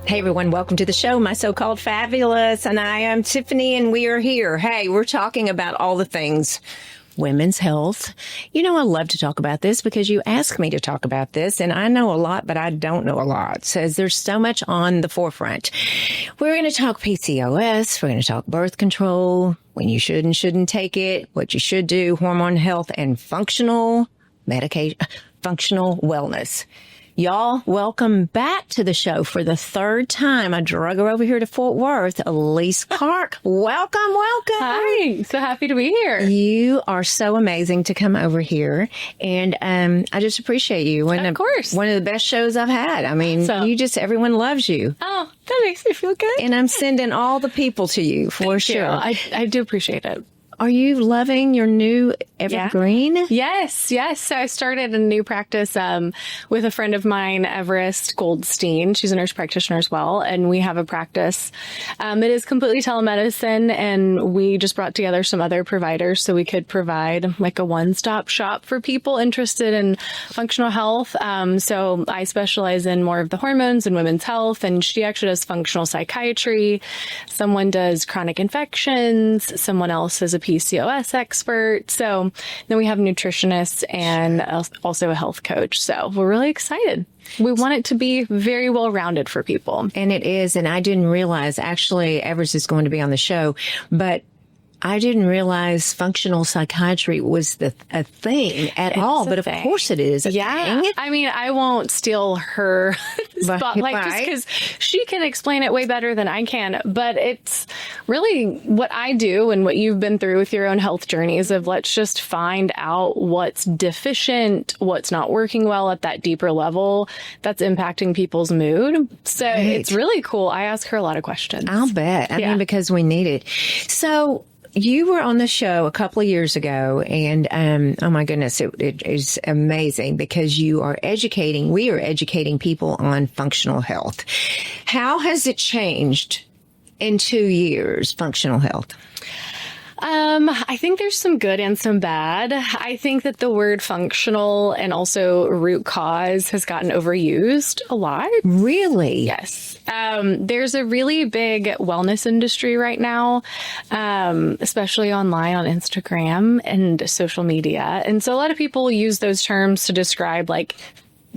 Hey everyone, welcome to the show, My So-Called Fabulous, and I am Tiffany, and we are here. Hey, we're talking about all the things women's health. You know, I love to talk about this because you ask me to talk about this, and I know a lot, but I don't know a lot. So there's so much on the forefront. We're going to talk PCOS. We're going to talk birth control, when you should and shouldn't take it, what you should do, hormone health, and functional wellness. Y'all, welcome back to the show for the third time. I drug her over here to Fort Worth. Elise Clark, welcome. Hi, so happy to be here. You are so amazing to come over here, and I just appreciate you. Of course. One of the best shows I've had. I mean, everyone loves you. Oh, that makes me feel good. And I'm sending all the people to you for Thank sure. You. I do appreciate it. Are you loving your new evergreen? Yeah. Yes. So I started a new practice with a friend of mine, Everest Goldstein. She's a nurse practitioner as well. And we have a practice that is completely telemedicine. And we just brought together some other providers so we could provide like a one-stop shop for people interested in functional health. So I specialize in more of the hormones and women's health. And she actually does functional psychiatry. Someone does chronic infections. Someone else is a PCOS expert. So then we have nutritionists and also a health coach. So we're really excited. We want it to be very well-rounded for people. And it is. And I didn't realize, actually, Everest is going to be on the show, but I didn't realize functional psychiatry was a thing at all. But of course it is. Yeah. Thing. I mean, I won't steal her spotlight just because she can explain it way better than I can. But it's really what I do and what you've been through with your own health journeys of let's just find out what's deficient, what's not working well at that deeper level that's impacting people's mood. So It's really cool. I ask her a lot of questions. I'll bet. I mean, because we need it. So you were on the show a couple of years ago, and oh my goodness, it is amazing because we are educating people on functional health. How has it changed in 2 years, functional health? I think there's some good and some bad. I think that the word functional and also root cause has gotten overused a lot. Really? Yes. There's a really big wellness industry right now, especially online on Instagram and social media. And so a lot of people use those terms to describe like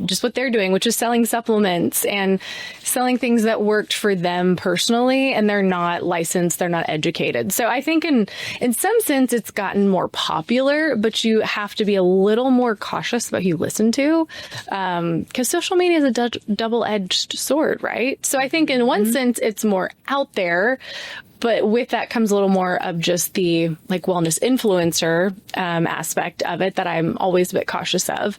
just what they're doing, which is selling supplements and selling things that worked for them personally, and they're not licensed, they're not educated. So I think in some sense it's gotten more popular, but you have to be a little more cautious about who you listen to, because social media is a double-edged sword, right? So I think in one sense it's more out there, but with that comes a little more of just the like wellness influencer aspect of it that I'm always a bit cautious of.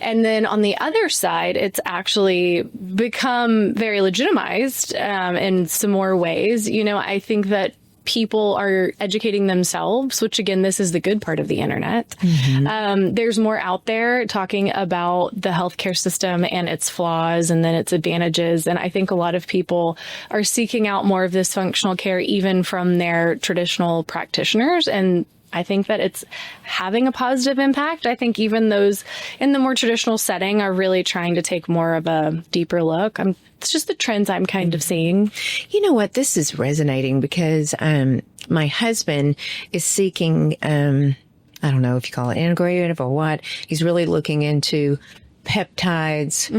And then on the other side, it's actually become very legitimized in some more ways. You know, I think that people are educating themselves, which again, this is the good part of the internet. There's more out there talking about the healthcare system and its flaws and then its advantages. And I think a lot of people are seeking out more of this functional care, even from their traditional practitioners. And I think that it's having a positive impact. I think even those in the more traditional setting are really trying to take more of a deeper look. It's just the trends I'm kind of seeing. You know what? This is resonating because my husband is seeking, I don't know if you call it integrative or what. He's really looking into peptides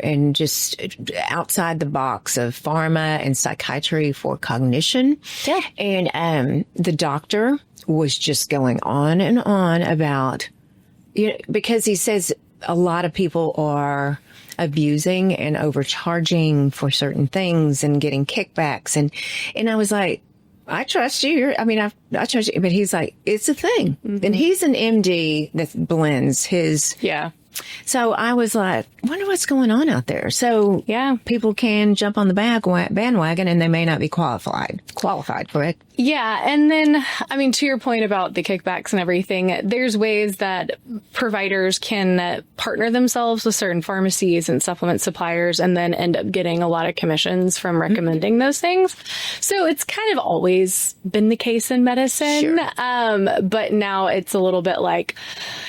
and just outside the box of pharma and psychiatry for cognition. Yeah. And the doctor was just going on and on about, because he says a lot of people are abusing and overcharging for certain things and getting kickbacks. And I was like, I trust you. I trust you. But he's like, it's a thing. And he's an MD that blends his. Yeah. So I was like, wonder what's going on out there. So yeah, people can jump on the bandwagon and they may not be qualified, correct? Yeah. And then, I mean, to your point about the kickbacks and everything, there's ways that providers can partner themselves with certain pharmacies and supplement suppliers and then end up getting a lot of commissions from recommending those things. So it's kind of always been the case in medicine. Sure. But now it's a little bit like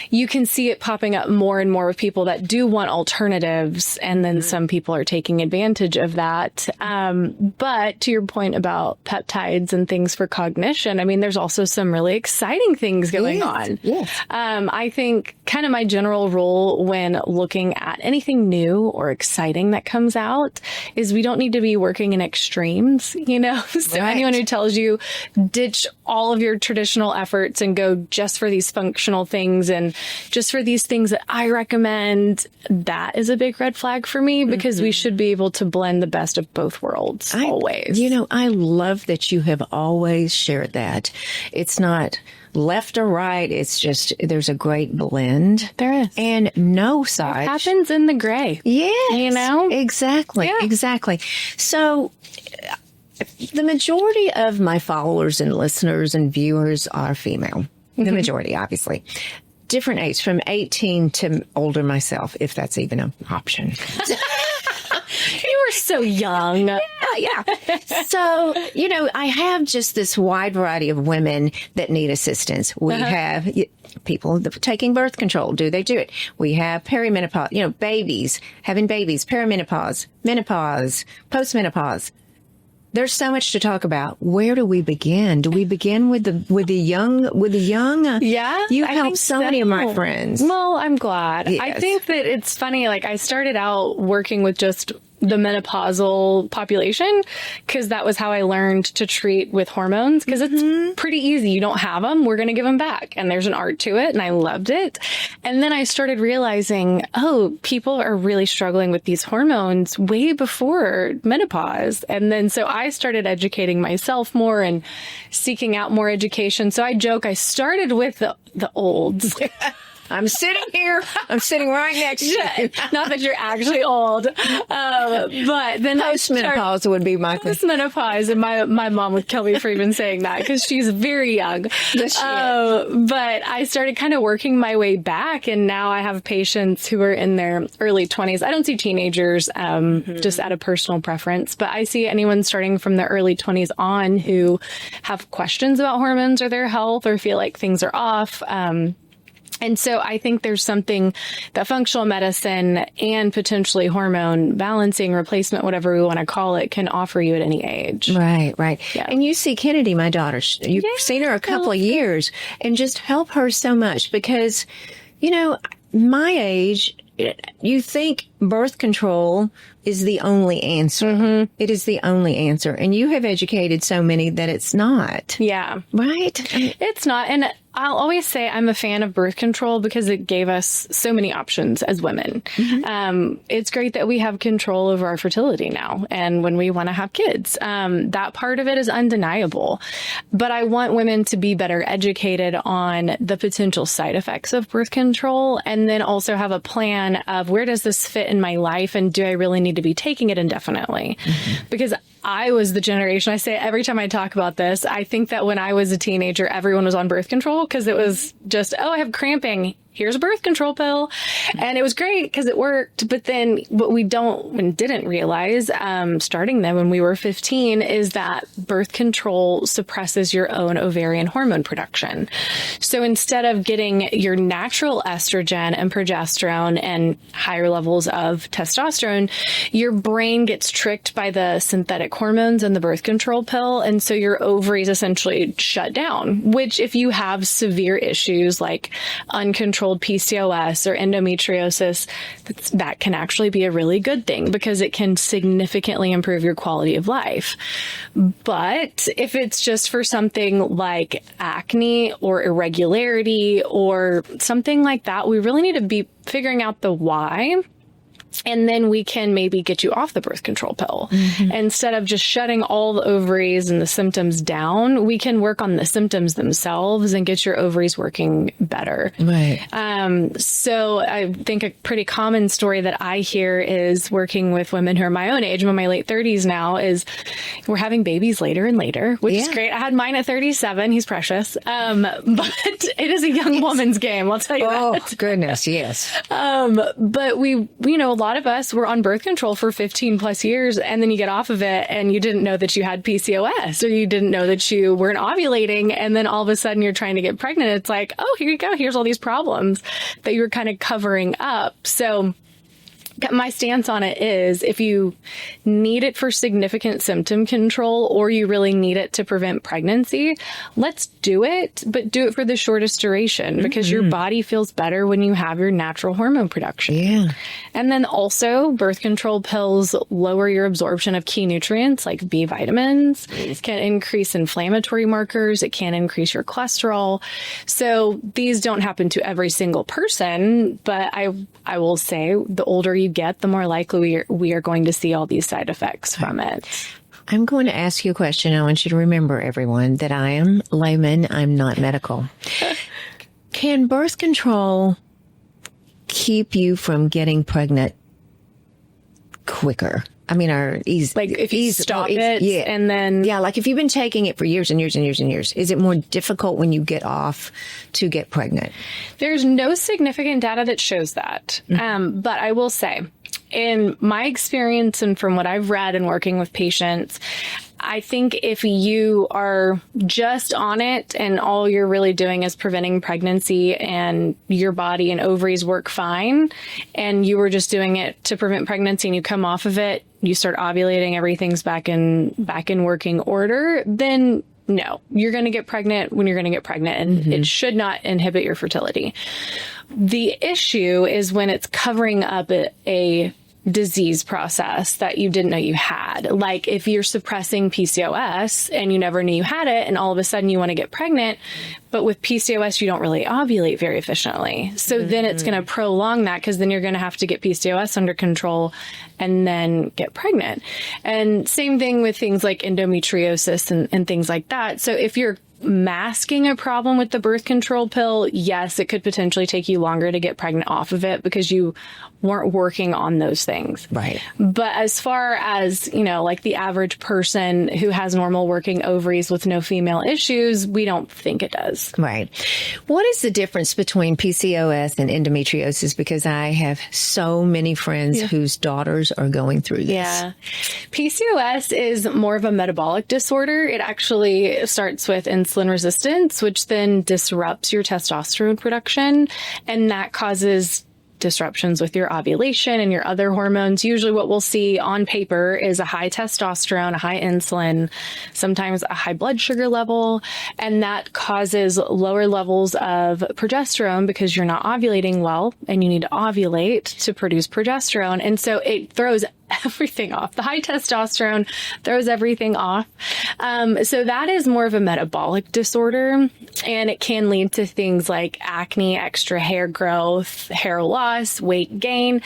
you can see it popping up more and more with people that do want alternatives, and then some people are taking advantage of that. But to your point about peptides and things for cognition, I mean, there's also some really exciting things going on. Yes. I think kind of my general rule when looking at anything new or exciting that comes out is we don't need to be working in extremes, you know? So anyone who tells you ditch all of your traditional efforts and go just for these functional things and just for these things that I recommend, that is a big red flag for me, because we should be able to blend the best of both worlds always. You know, I love that you have always shared that. It's not left or right. It's just, there's a great blend. There is. And no side. It happens in the gray. Yes. You know? Exactly. Yeah. Exactly. So the majority of my followers and listeners and viewers are female. The majority, obviously. Different age, from 18 to older myself, if that's even an option. You were so young. Yeah. So, you know, I have just this wide variety of women that need assistance. We have people taking birth control. Do they do it? We have perimenopause, you know, babies, having babies, perimenopause, menopause, postmenopause. There's so much to talk about. Where do we begin? Do we begin with the young? Yeah. You helped so many of my friends. Well, I'm glad. Yes. I think that it's funny. Like, I started out working with just the menopausal population because that was how I learned to treat with hormones, because it's pretty easy. You don't have them, we're going to give them back. And there's an art to it. And I loved it. And then I started realizing, oh, people are really struggling with these hormones way before menopause. And then so I started educating myself more and seeking out more education. So I joke, I started with the olds. I'm sitting here. I'm sitting right next to you. Not that you're actually old. But then Postmenopause would be my thing. Postmenopause, and my mom would kill me for even saying that because she's very young. Yes, she but I started kind of working my way back, and now I have patients who are in their early 20s. I don't see teenagers, just out of personal preference, but I see anyone starting from the early 20s on who have questions about hormones or their health or feel like things are off. And so I think there's something that functional medicine and potentially hormone balancing, replacement, whatever we want to call it, can offer you at any age. Right. Yeah. And you see Kennedy, my daughter, you've seen her a couple of years, and just help her so much because, you know, my age, you think birth control is the only answer. It is the only answer. And you have educated so many that it's not. Yeah. Right? It's not. And I'll always say I'm a fan of birth control because it gave us so many options as women. It's great that we have control over our fertility now and when we want to have kids. That part of it is undeniable. But I want women to be better educated on the potential side effects of birth control, and then also have a plan of where does this fit in my life, and do I really need to be taking it indefinitely? Because I was the generation, I say every time I talk about this, I think that when I was a teenager, everyone was on birth control because it was just, oh, I have cramping. Here's a birth control pill. And it was great because it worked. But then what we didn't realize, starting then when we were 15, is that birth control suppresses your own ovarian hormone production. So instead of getting your natural estrogen and progesterone and higher levels of testosterone, your brain gets tricked by the synthetic hormones in the birth control pill. And so your ovaries essentially shut down, which if you have severe issues like uncontrolled PCOS or endometriosis, that can actually be a really good thing because it can significantly improve your quality of life. But if it's just for something like acne or irregularity or something like that, we really need to be figuring out the why. And then we can maybe get you off the birth control pill. Instead of just shutting all the ovaries and the symptoms down, we can work on the symptoms themselves and get your ovaries working better. Right. So I think a pretty common story that I hear is working with women who are my own age, I'm in my late 30s now, is we're having babies later and later, which is great. I had mine at 37. He's precious. But it is a young woman's game. I'll tell you that. Oh, goodness. Yes. But we, a lot lot of us were on birth control for 15 plus years, and then you get off of it and you didn't know that you had PCOS, or you didn't know that you weren't ovulating. And then all of a sudden you're trying to get pregnant. It's like, oh, here you go. Here's all these problems that you were kind of covering up. So my stance on it is, if you need it for significant symptom control, or you really need it to prevent pregnancy, let's do it, but do it for the shortest duration, because your body feels better when you have your natural hormone production. Yeah. And then also, birth control pills lower your absorption of key nutrients like B vitamins. It can increase inflammatory markers. It can increase your cholesterol. So these don't happen to every single person, but I will say the older you get, the more likely we are going to see all these side effects from it. I'm going to ask you a question. I want you to remember, everyone, that I am layman. I'm not medical. Can birth control keep you from getting pregnant quicker? I mean, or easy. Like if you stop it, and then... Yeah, like if you've been taking it for years and years and years and years, is it more difficult when you get off to get pregnant? There's no significant data that shows that. But I will say, in my experience and from what I've read and working with patients, I think if you are just on it and all you're really doing is preventing pregnancy, and your body and ovaries work fine, and you were just doing it to prevent pregnancy and you come off of it, you start ovulating, everything's back in working order, then no, you're going to get pregnant when you're going to get pregnant, and it should not inhibit your fertility. The issue is when it's covering up a disease process that you didn't know you had. Like if you're suppressing PCOS and you never knew you had it, and all of a sudden you want to get pregnant, but with PCOS, you don't really ovulate very efficiently. So then it's going to prolong that, because then you're going to have to get PCOS under control and then get pregnant. And same thing with things like endometriosis and things like that. So if you're masking a problem with the birth control pill, yes, it could potentially take you longer to get pregnant off of it because you weren't working on those things. Right. But as far as, like the average person who has normal working ovaries with no female issues, we don't think it does. Right. What is the difference between PCOS and endometriosis? Because I have so many friends whose daughters are going through this. Yeah. PCOS is more of a metabolic disorder. It actually starts with insulin resistance, which then disrupts your testosterone production, and that causes disruptions with your ovulation and your other hormones. Usually what we'll see on paper is a high testosterone, a high insulin, sometimes a high blood sugar level, and that causes lower levels of progesterone because you're not ovulating well, and you need to ovulate to produce progesterone. And so it throws everything off. The high testosterone throws everything off. So that is more of a metabolic disorder, and it can lead to things like acne, extra hair growth, hair loss, weight gain.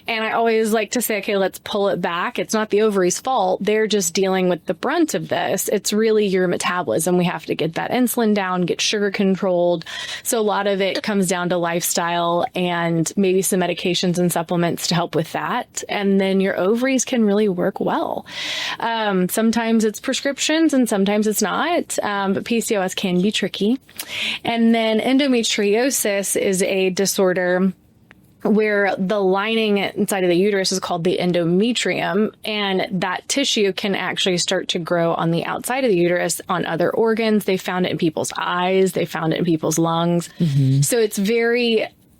And I always like to say, okay, let's pull it back. It's not the ovary's fault. They're just dealing with the brunt of this. It's really your metabolism. We have to get that insulin down, get sugar controlled. So a lot of it comes down to lifestyle and maybe some medications and supplements to help with that. And then your ovaries can really work well. Sometimes it's prescriptions and sometimes it's not, but PCOS can be tricky. And then endometriosis is a disorder where the lining inside of the uterus is called the endometrium, and that tissue can actually start to grow on the outside of the uterus on other organs. They found it in people's eyes. They found it in people's lungs. So it's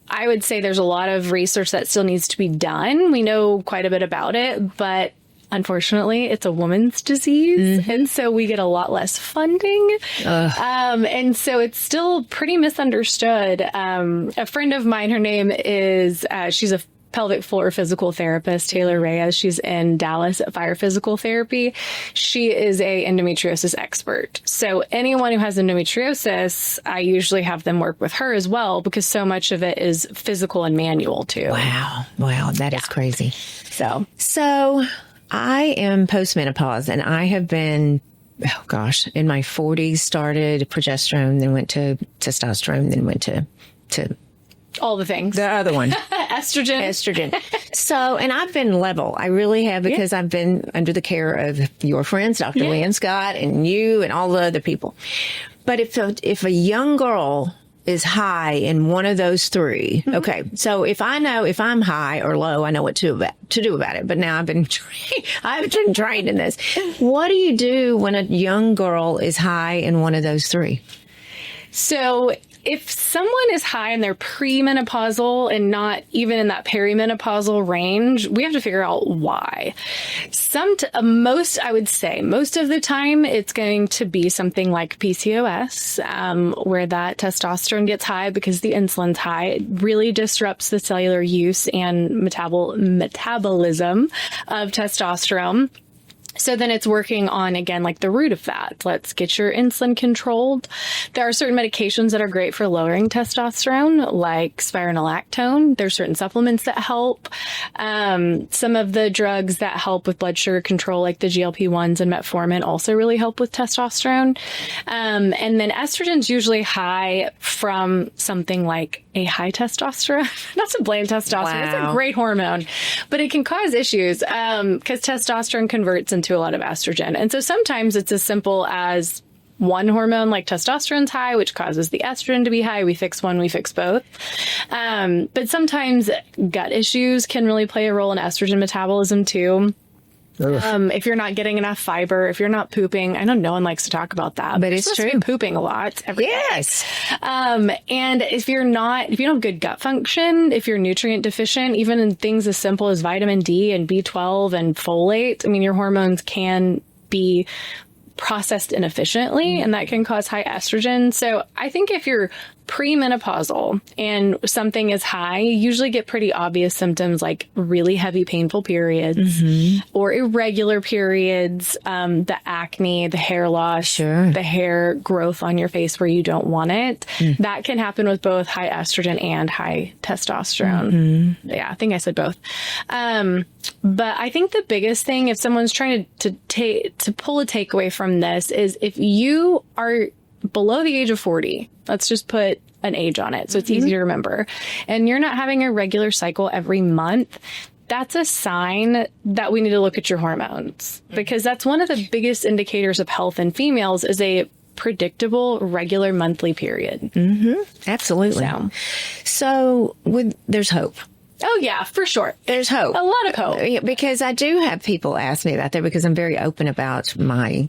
I would say there's a lot of research that still needs to be done. We know quite a bit about it, but unfortunately, it's a woman's disease, and so we get a lot less funding. And so it's still pretty misunderstood. A friend of mine, her name is, she's a pelvic floor physical therapist, Taylor Reyes. She's in Dallas at Fire Physical Therapy. She is a endometriosis expert. So anyone who has endometriosis, I usually have them work with her as well, because so much of it is physical and manual too. Wow. That is crazy. So I am postmenopause, and I have been, in my 40s, started progesterone, then went to testosterone, then went to all the things. The other one. Estrogen. So, and I've been level. I really have, because I've been under the care of your friends, Dr. Leanne Scott, and you and all the other people. But if a young girl is high in one of those three. Mm-hmm. Okay. So if I know if I'm high or low, I know what to do about it. But now I've been trained in this. What do you do when a young girl is high in one of those three? So if someone is high and they're premenopausal and not even in that perimenopausal range, we have to figure out why. I would say most of the time it's going to be something like PCOS, where that testosterone gets high because the insulin's high. It really disrupts the cellular use and metabolism of testosterone. So then it's working on, again, like the root of that. Let's get your insulin controlled. There are certain medications that are great for lowering testosterone, like spironolactone. There's certain supplements that help. Some of the drugs that help with blood sugar control, like the GLP-1s and metformin, also really help with testosterone. And then estrogen's usually high from something like a high testosterone. Not to blame testosterone. Wow. It's a great hormone, but it can cause issues because testosterone converts into a lot of estrogen. And so sometimes it's as simple as one hormone like testosterone's high, which causes the estrogen to be high. We fix one, we fix both. But sometimes gut issues can really play a role in estrogen metabolism too. If you're not getting enough fiber, if you're not pooping, I know no one likes to talk about that, but it's true. Pooping a lot every yes. day. And if you don't have good gut function, if you're nutrient deficient, even in things as simple as vitamin D and B12 and folate, I mean, your hormones can be processed inefficiently, and that can cause high estrogen. So I think if you're premenopausal and something is high, you usually get pretty obvious symptoms like really heavy, painful periods or irregular periods, the acne, the hair loss, the hair growth on your face where you don't want it. That can happen with both high estrogen and high testosterone. Yeah, I think I said both. But I think the biggest thing, if someone's trying to pull a takeaway from this, is if you are below the age of 40, let's just put an age on it so it's easy to remember, and you're not having a regular cycle every month, that's a sign that we need to look at your hormones, because that's one of the biggest indicators of health in females is a predictable, regular monthly period. Absolutely. So there's hope. Oh, yeah, for sure. There's hope. A lot of hope. Because I do have people ask me about that, because I'm very open about my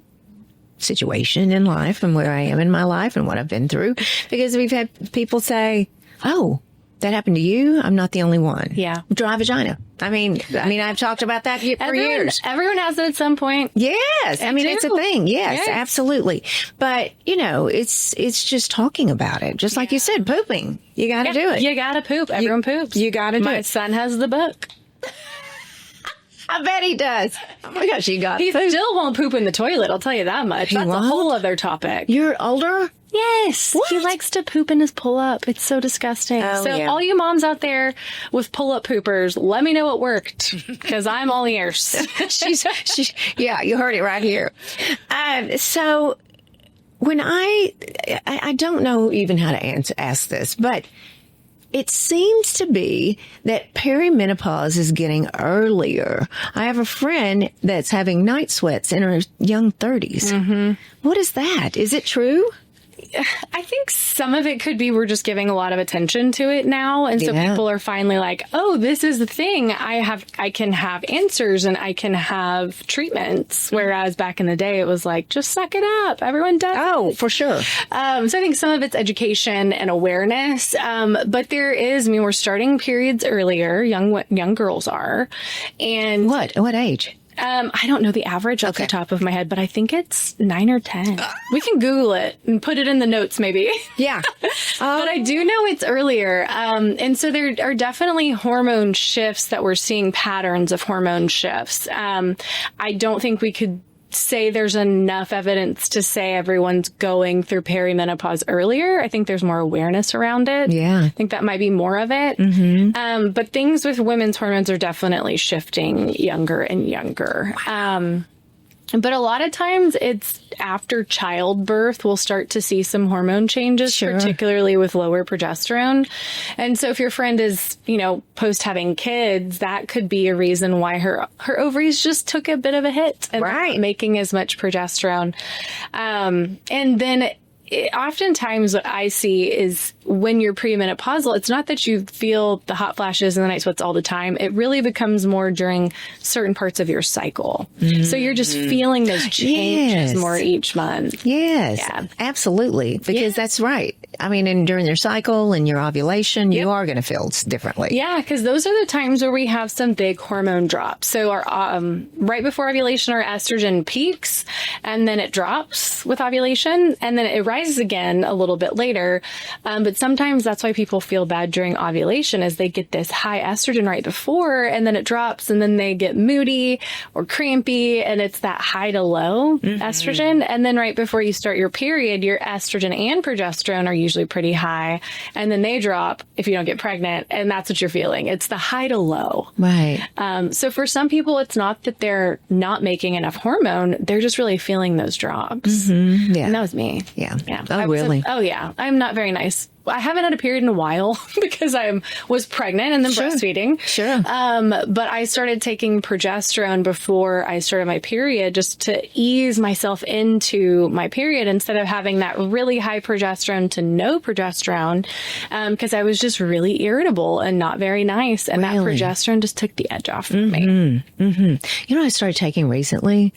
situation in life and where I am in my life and what I've been through. Because we've had people say, oh, that happened to you? I'm not the only one. Yeah. Dry vagina. I mean, I've talked about that for years. Everyone has it at some point. Yes. It's a thing. Yes, absolutely. But, it's just talking about it. Just like you said, pooping. You got to do it. You got to poop. Everyone poops. You got to do it. My son has the book. I bet he does. Oh my gosh, he still won't poop in the toilet. I'll tell you that much. That's a whole other topic. You're older? Yes. What? He likes to poop in his pull-up. It's so disgusting. All you moms out there with pull-up poopers, let me know it worked, because I'm all ears. Yeah, you heard it right here. So when I don't know even how to ask this, but it seems to be that perimenopause is getting earlier. I have a friend that's having night sweats in her young 30s. What is that? Is it true? I think some of it could be we're just giving a lot of attention to it now. And so people are finally like, oh, this is the thing. I can have answers and I can have treatments. Whereas back in the day, it was like, just suck it up. Everyone does. Oh, for sure. So I think some of it's education and awareness. But there is, we're starting periods earlier. Young girls are. And what age? I don't know the average off the top of my head, but I think it's 9 or 10. We can Google it and put it in the notes maybe. Yeah. But I do know it's earlier. And so there are definitely hormone shifts that we're seeing, patterns of hormone shifts. I don't think we could say there's enough evidence to say everyone's going through perimenopause earlier. I think there's more awareness around it. Yeah. I think that might be more of it. But things with women's hormones are definitely shifting younger and younger. But a lot of times it's after childbirth, we'll start to see some hormone changes, particularly with lower progesterone. And so if your friend is, post having kids, that could be a reason why her ovaries just took a bit of a hit and not making as much progesterone. And then oftentimes what I see is when you're premenopausal, it's not that you feel the hot flashes and the night sweats all the time. It really becomes more during certain parts of your cycle. So you're just feeling those changes more each month. Yes, Yeah. absolutely. Because that's right. I mean, and during your cycle and your ovulation, you are going to feel differently. Yeah, because those are the times where we have some big hormone drops. So our right before ovulation, our estrogen peaks, and then it drops with ovulation, and then it rises again a little bit later. But sometimes that's why people feel bad during ovulation, is they get this high estrogen right before, and then it drops, and then they get moody or crampy, and it's that high to low estrogen. And then right before you start your period, your estrogen and progesterone are usually pretty high, and then they drop if you don't get pregnant, and that's what you're feeling. It's the high to low. Right. So for some people, it's not that they're not making enough hormone; they're just really feeling those drops. Yeah. And that was me. Yeah. Yeah. Oh, really? Oh, yeah. I'm not very nice. I haven't had a period in a while because I was pregnant and then breastfeeding. Sure. But I started taking progesterone before I started my period, just to ease myself into my period instead of having that really high progesterone to no progesterone, because I was just really irritable and not very nice. And that progesterone just took the edge off from me. You know what I started taking recently?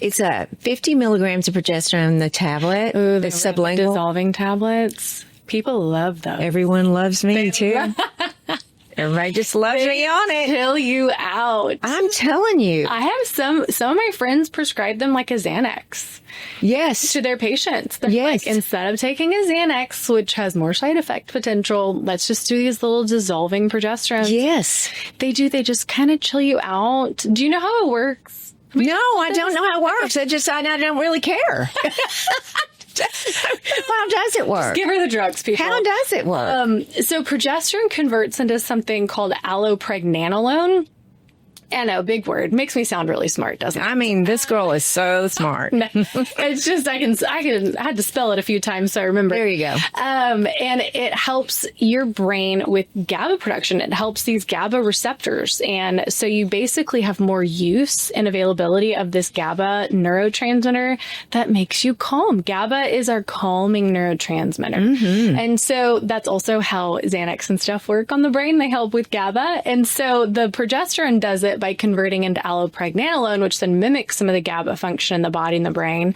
It's 50 milligrams of progesterone, the tablet, the sublingual. Dissolving tablets. People love those. Everyone loves me too. Everybody just loves me on it. Kill you out. I'm telling you. I have some of my friends prescribe them like a Xanax Yes. to their patients. They're Yes. like, instead of taking a Xanax, which has more side effect potential, let's just do these little dissolving progesterone. Yes. They do. They just kind of chill you out. Do you know how it works? No, I don't know how it works. I don't really care. How does it work? Give her the drugs, people. How does it work? So progesterone converts into something called allopregnanolone. I know, big word. Makes me sound really smart, doesn't it? I mean, this girl is so smart. It's just, I had to spell it a few times so I remember. There you go. And it helps your brain with GABA production. It helps these GABA receptors. And so you basically have more use and availability of this GABA neurotransmitter that makes you calm. GABA is our calming neurotransmitter. And so that's also how Xanax and stuff work on the brain. They help with GABA. And so the progesterone does it by converting into allopregnanolone, which then mimics some of the GABA function in the body and the brain.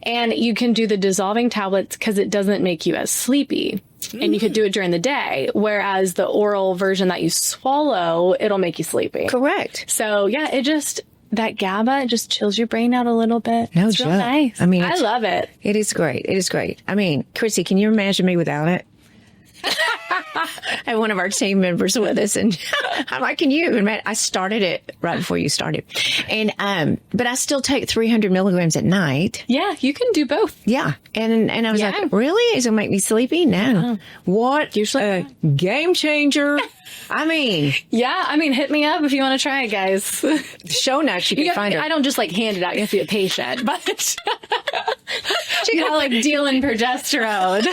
And you can do the dissolving tablets because it doesn't make you as sleepy. And you could do it during the day, whereas the oral version that you swallow, it'll make you sleepy. Correct. So yeah, that GABA just chills your brain out a little bit. No it's real joke. nice. I mean, I love it. It is great. It is great. I mean, Chrissy, can you imagine me without it? I have one of our team members with us, and I'm like, can you imagine? I started it right before you started. And, but I still take 300 milligrams at night. Yeah, you can do both. Yeah. And I was like, really? Is it make me sleepy? No. What? Usually a game changer. I mean, hit me up if you want to try it, guys. Show notes, you can find it. I don't just like hand it out. You have to be a patient, but you gotta like deal in progesterone.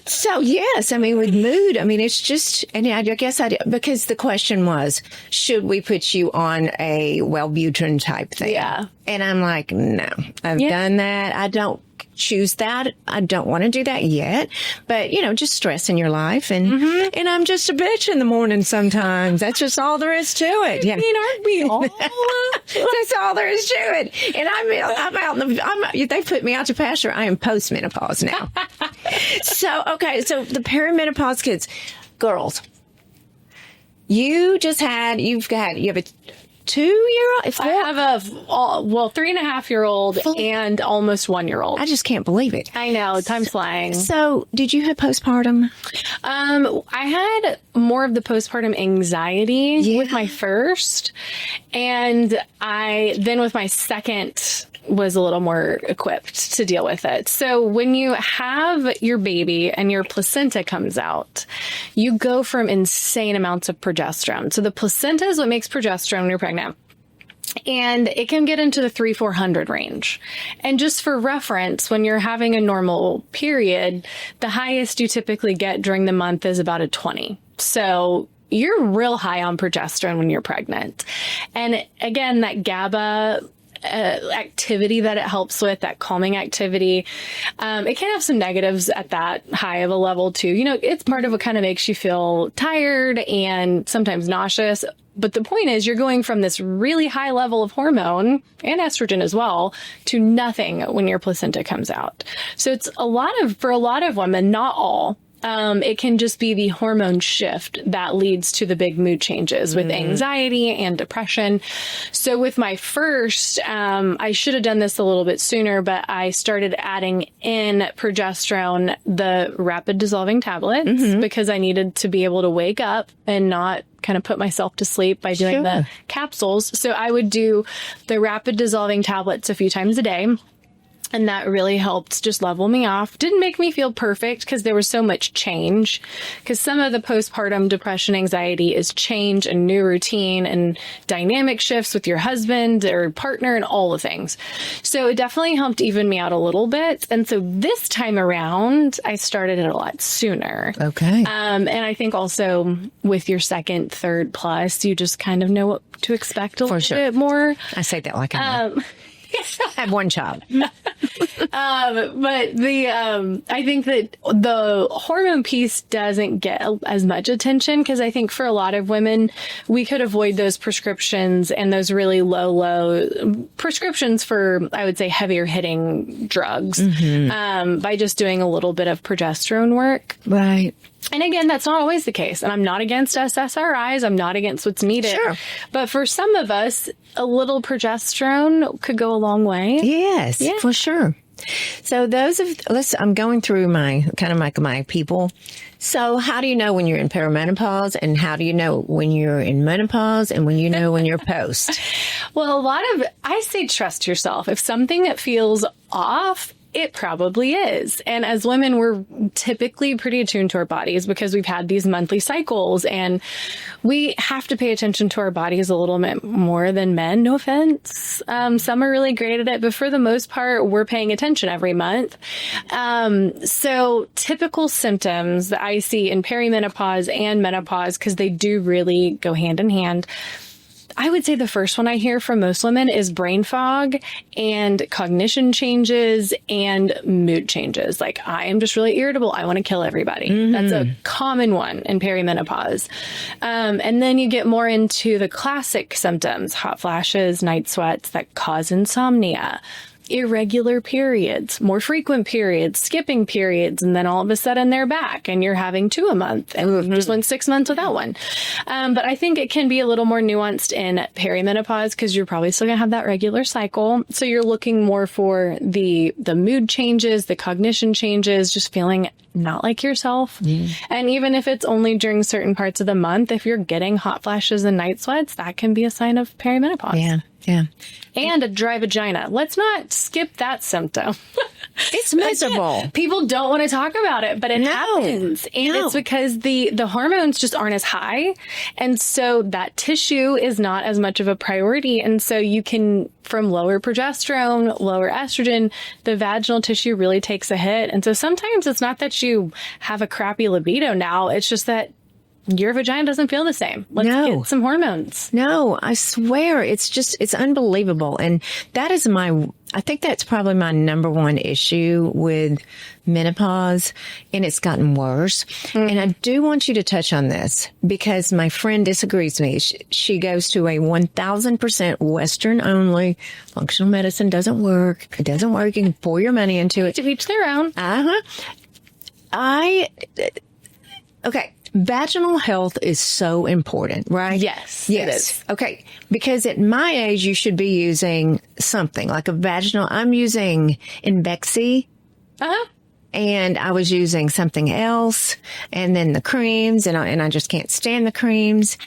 So yes, I mean, with mood, I mean, it's just, and I guess because the question was, should we put you on a Wellbutrin type thing? Yeah. And I'm like, no, I've done that. I don't choose that. I don't want to do that yet, but just stress in your life. And, and I'm just a bitch in the morning sometimes. That's just all there is to it. Yeah. I mean, aren't we all? That's all there is to it. And I'm out they put me out to pasture. I am post-menopause now. So the perimenopause kids, girls, you have a 2-year-old? I have a 3.5-year-old and almost 1-year-old. I just can't believe it. I know, time's flying. So, did you have postpartum? I had more of the postpartum anxiety with my first, and then with my second was a little more equipped to deal with it. So when you have your baby and your placenta comes out, you go from insane amounts of progesterone. So the placenta is what makes progesterone when you're pregnant. And it can get into the 300-400 range. And just for reference, when you're having a normal period, the highest you typically get during the month is about a 20. So you're real high on progesterone when you're pregnant. And again, that GABA activity that it helps with, that calming activity. It can have some negatives at that high of a level too. It's part of what kind of makes you feel tired and sometimes nauseous. But the point is, you're going from this really high level of hormone and estrogen as well to nothing when your placenta comes out. So it's for a lot of women, not all. It can just be the hormone shift that leads to the big mood changes with anxiety and depression. So with my first, I should have done this a little bit sooner, but I started adding in progesterone, the rapid dissolving tablets, because I needed to be able to wake up and not kind of put myself to sleep by doing the capsules. So I would do the rapid dissolving tablets a few times a day. And that really helped just level me off. Didn't make me feel perfect because there was so much change. Because some of the postpartum depression anxiety is change and new routine and dynamic shifts with your husband or partner and all the things. So it definitely helped even me out a little bit. And so this time around, I started it a lot sooner. Okay. And I think also with your second, third plus, you just kind of know what to expect a little bit more. I say that like I know. I have one child. But I think that the hormone piece doesn't get as much attention because I think for a lot of women, we could avoid those prescriptions and those really low prescriptions for, I would say, heavier hitting drugs by just doing a little bit of progesterone work. Right. And again, that's not always the case. And I'm not against SSRIs. I'm not against what's needed. Sure. But for some of us, a little progesterone could go a long way. Yes, for sure. So I'm going through my people. So how do you know when you're in perimenopause, and how do you know when you're in menopause, and when you know when you're post? Well, I say trust yourself. If something feels off, it probably is. And as women, we're typically pretty attuned to our bodies because we've had these monthly cycles, and we have to pay attention to our bodies a little bit more than men. No offense. Some are really great at it, but for the most part, we're paying attention every month. So typical symptoms that I see in perimenopause and menopause, because they do really go hand in hand, I would say the first one I hear from most women is brain fog and cognition changes and mood changes. Like, I am just really irritable. I want to kill everybody. That's a common one in perimenopause. And then you get more into the classic symptoms, hot flashes, night sweats that cause insomnia, irregular periods, more frequent periods, skipping periods, and then all of a sudden they're back and you're having 2 a month and just went 6 months without one. But I think it can be a little more nuanced in perimenopause because you're probably still gonna have that regular cycle. So you're looking more for the mood changes, the cognition changes, just feeling not like yourself. And even if it's only during certain parts of the month, if you're getting hot flashes and night sweats, that can be a sign of perimenopause. Yeah. And a dry vagina. Let's not skip that symptom. It's miserable. People don't want to talk about it, but it happens. And it's because the hormones just aren't as high. And so that tissue is not as much of a priority. And so you can, from lower progesterone, lower estrogen, the vaginal tissue really takes a hit. And so sometimes it's not that you have a crappy libido now. It's just that your vagina doesn't feel the same. Let's get some hormones. No, I swear. It's unbelievable. And I think that's probably my number one issue with menopause, and it's gotten worse. And I do want you to touch on this because my friend disagrees with me. She goes to a 1000% Western only. Functional medicine doesn't work. It doesn't work. You can pour your money into it. To each their own. Okay. Vaginal health is so important, right? Yes. It is. Okay. Because at my age, you should be using something like a vaginal. I'm using Invexi. And I was using something else, and then the creams, and I just can't stand the creams.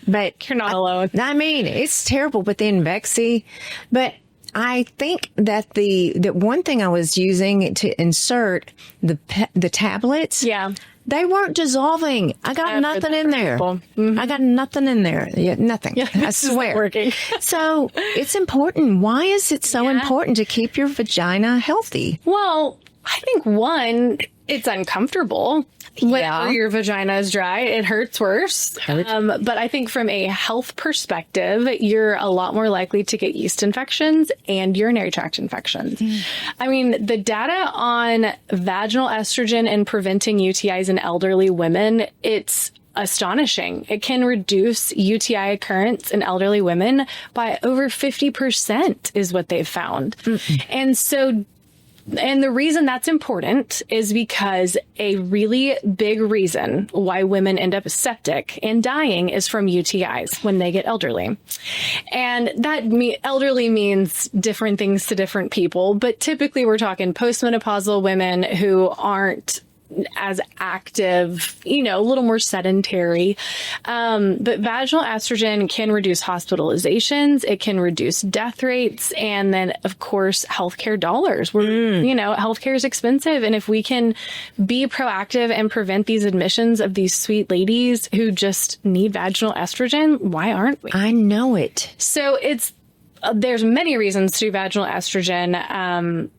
But you're not alone. I mean, it's terrible with the Invexi. But I think that the one thing I was using to insert the tablets. Yeah. They weren't dissolving. I got nothing in there. I got nothing in there. Yeah, nothing. Yeah, I swear. Working. So it's important. Why is it so important to keep your vagina healthy? Well, I think one, It's uncomfortable. When your vagina is dry, it hurts worse. But I think from a health perspective, you're a lot more likely to get yeast infections and urinary tract infections. I mean, the data on vaginal estrogen and preventing UTIs in elderly women, it's astonishing. It can reduce UTI occurrence in elderly women by over 50% is what they've found. And the reason that's important is because a really big reason why women end up septic and dying is from UTIs when they get elderly. And that elderly means different things to different people, but typically we're talking postmenopausal women who aren't as active, a little more sedentary. But vaginal estrogen can reduce hospitalizations. It can reduce death rates. And then, of course, healthcare dollars. Healthcare is expensive. And if we can be proactive and prevent these admissions of these sweet ladies who just need vaginal estrogen, why aren't we? I know it. So there's many reasons to vaginal estrogen.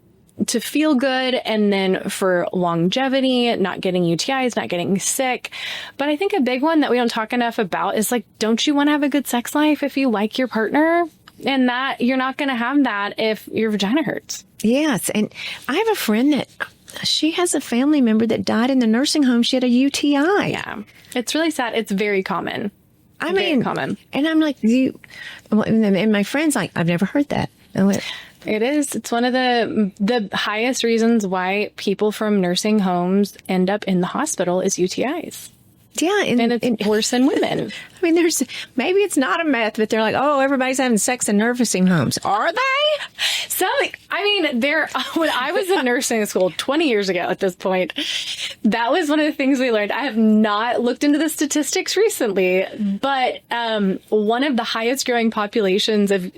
To feel good, and then for longevity, not getting UTIs, not getting sick. But I think a big one that we don't talk enough about is don't you want to have a good sex life if you like your partner? And that you're not going to have that if your vagina hurts. Yes. And I have a friend that she has a family member that died in the nursing home. She had a UTI. Yeah. It's really sad. It's very common. Very common. And I'm like, and my friend's like, I've never heard that. I went, it is. It's one of the highest reasons why people from nursing homes end up in the hospital is UTIs. Yeah. And it's worse in women. I mean, maybe it's not a myth, but they're like, oh, everybody's having sex in nursing homes. Are they? When I was in nursing school 20 years ago at this point, that was one of the things we learned. I have not looked into the statistics recently, but one of the highest growing populations of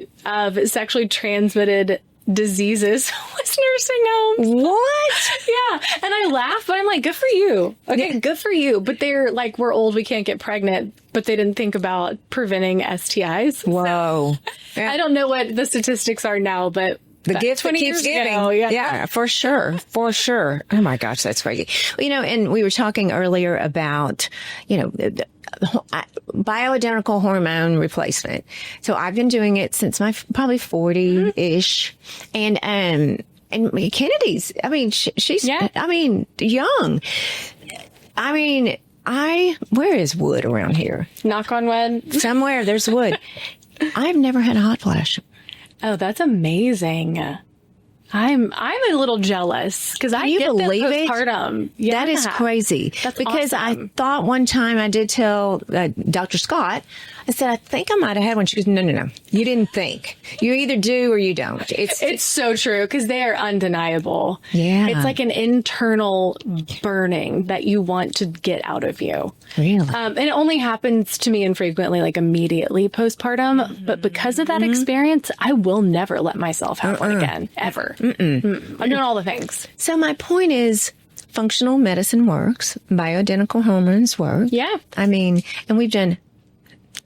sexually transmitted diseases was nursing homes. What? Yeah. And I laugh, but I'm like, good for you. Okay, yeah. Good for you. But they're like, we're old, we can't get pregnant, but they didn't think about preventing STIs. Whoa. So, yeah. I don't know what the statistics are now, but the gift that keeps giving. Yeah, for sure. For sure. Oh my gosh, that's crazy. And we were talking earlier about, bioidentical hormone replacement. So I've been doing it since my probably 40-ish. And Kennedy's, she's, young. Where is wood around here? Knock on wood. Somewhere there's wood. I've never had a hot flash. Oh, that's amazing. I'm a little jealous because I get them postpartum. Yeah. That is crazy. That's because awesome. I thought one time I did tell Dr. Scott, I said, I think I might have had one. She goes, no. You didn't think. You either do or you don't. It's so true because they are undeniable. Yeah. It's like an internal burning that you want to get out of you. Really? And it only happens to me infrequently, like immediately postpartum. Mm-hmm. But because of that experience, I will never let myself have one again, ever. I'm doing all the things. So my point is, functional medicine works. Bioidentical hormones work. Yeah. And we've done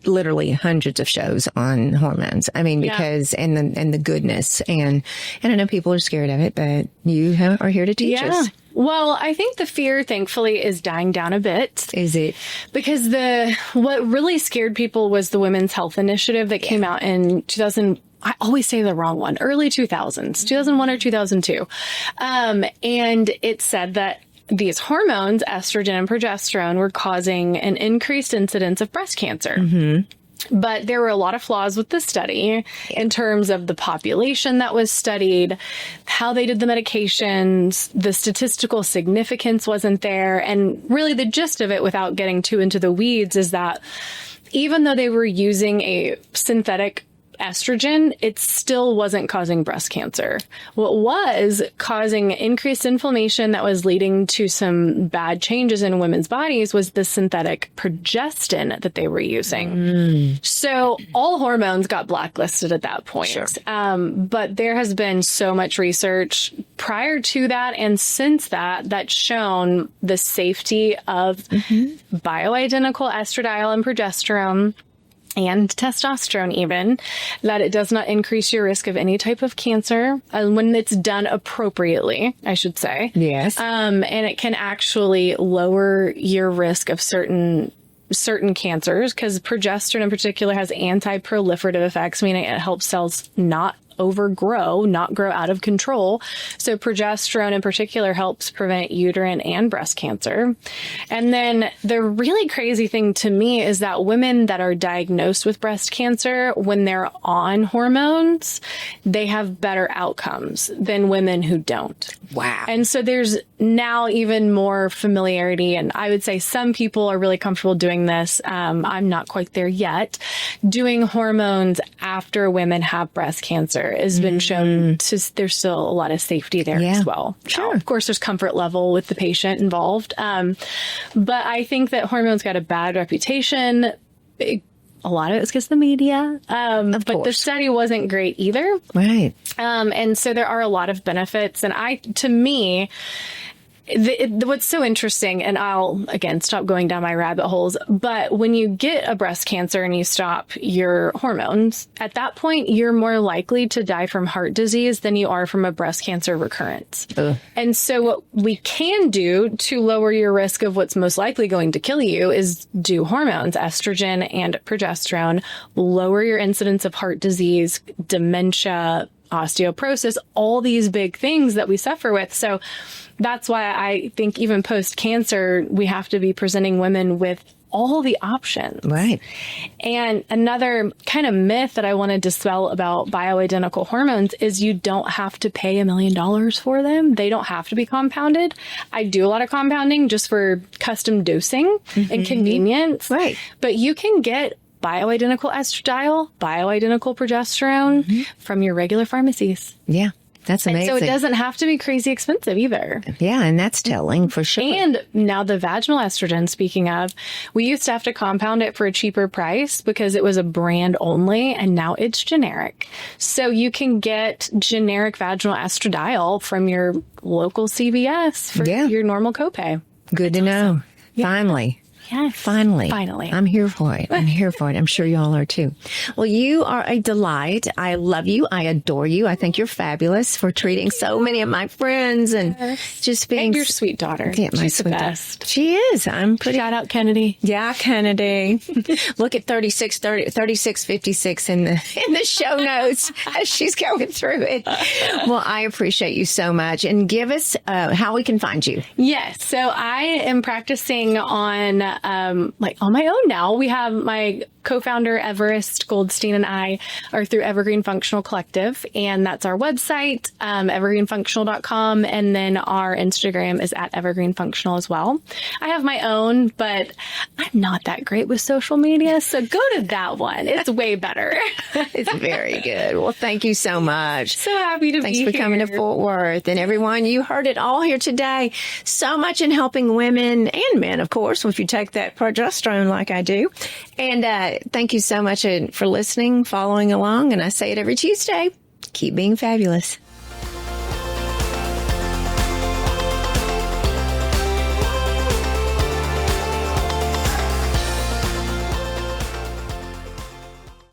literally hundreds of shows on hormones. Because and the goodness, and I know people are scared of it, but you are here to teach us. Well, I think the fear, thankfully, is dying down a bit. Is it? Because what really scared people was the Women's Health Initiative that came out in 2000. I always say the wrong one. Early 2000s, 2001 or 2002, and it said that these hormones, estrogen and progesterone, were causing an increased incidence of breast cancer. Mm-hmm. But there were a lot of flaws with the study in terms of the population that was studied, how they did the medications, the statistical significance wasn't there. And really the gist of it, without getting too into the weeds, is that even though they were using a synthetic estrogen, it still wasn't causing breast cancer. What was causing increased inflammation that was leading to some bad changes in women's bodies was the synthetic progestin that they were using. So all hormones got blacklisted at that point. Sure. But there has been so much research prior to that and since that's shown the safety of bioidentical estradiol and progesterone. and testosterone even, that it does not increase your risk of any type of cancer when it's done appropriately, I should say. Yes. And it can actually lower your risk of certain cancers, because progesterone in particular has anti-proliferative effects, meaning it helps cells not overgrow, not grow out of control. So progesterone in particular helps prevent uterine and breast cancer. And then the really crazy thing to me is that women that are diagnosed with breast cancer, when they're on hormones, they have better outcomes than women who don't. Wow. And so there's now even more familiarity. And I would say some people are really comfortable doing this. I'm not quite there yet. Doing hormones after women have breast cancer has been shown to, there's still a lot of safety there as well. Sure. Now, of course, there's comfort level with the patient involved. But I think that hormones got a bad reputation. A lot of it's because the media. But the study wasn't great either. Right. And so there are a lot of benefits. And to me, what's so interesting, and I'll, again, stop going down my rabbit holes, but when you get a breast cancer and you stop your hormones, at that point, you're more likely to die from heart disease than you are from a breast cancer recurrence. And so what we can do to lower your risk of what's most likely going to kill you is do hormones, estrogen and progesterone, lower your incidence of heart disease, dementia, osteoporosis, all these big things that we suffer with. So that's why I think even post-cancer, we have to be presenting women with all the options. Right. And another kind of myth that I want to dispel about bioidentical hormones is you don't have to pay $1 million for them. They don't have to be compounded. I do a lot of compounding just for custom dosing and convenience. Right. But you can get bioidentical estradiol, bioidentical progesterone from your regular pharmacies. Yeah. That's amazing. And so it doesn't have to be crazy expensive either. Yeah, and that's telling for sure. And now the vaginal estrogen, speaking of, we used to have to compound it for a cheaper price because it was a brand only, and now it's generic. So you can get generic vaginal estradiol from your local CVS for your normal copay. Good to know. Yeah. Finally. Yes. Finally. I'm here for it. I'm sure y'all are too. Well, you are a delight. I love you. I adore you. I think you're fabulous for treating so many of my friends and just being... And your sweet daughter. Yeah, my She's sweet the best. She is. I'm pretty... Shout out Kennedy. Yeah, Kennedy. Look at 3656 in the show notes as she's going through it. Well, I appreciate you so much. And give us how we can find you. Yes. So I am practicing on on my own now. We have my co-founder Everest Goldstein and I are through Evergreen Functional Collective, and that's our website, evergreenfunctional.com, and then our Instagram is at Evergreen Functional as well. I have my own, but I'm not that great with social media, so go to that one. It's way better. It's very good. Well, thank you so much. So happy to be here. Thanks for coming to Fort Worth. And everyone, you heard it all here today. So much in helping women and men, of course, if you take that progesterone like I do. And thank you so much for listening, following along. And I say it every Tuesday. Keep being fabulous.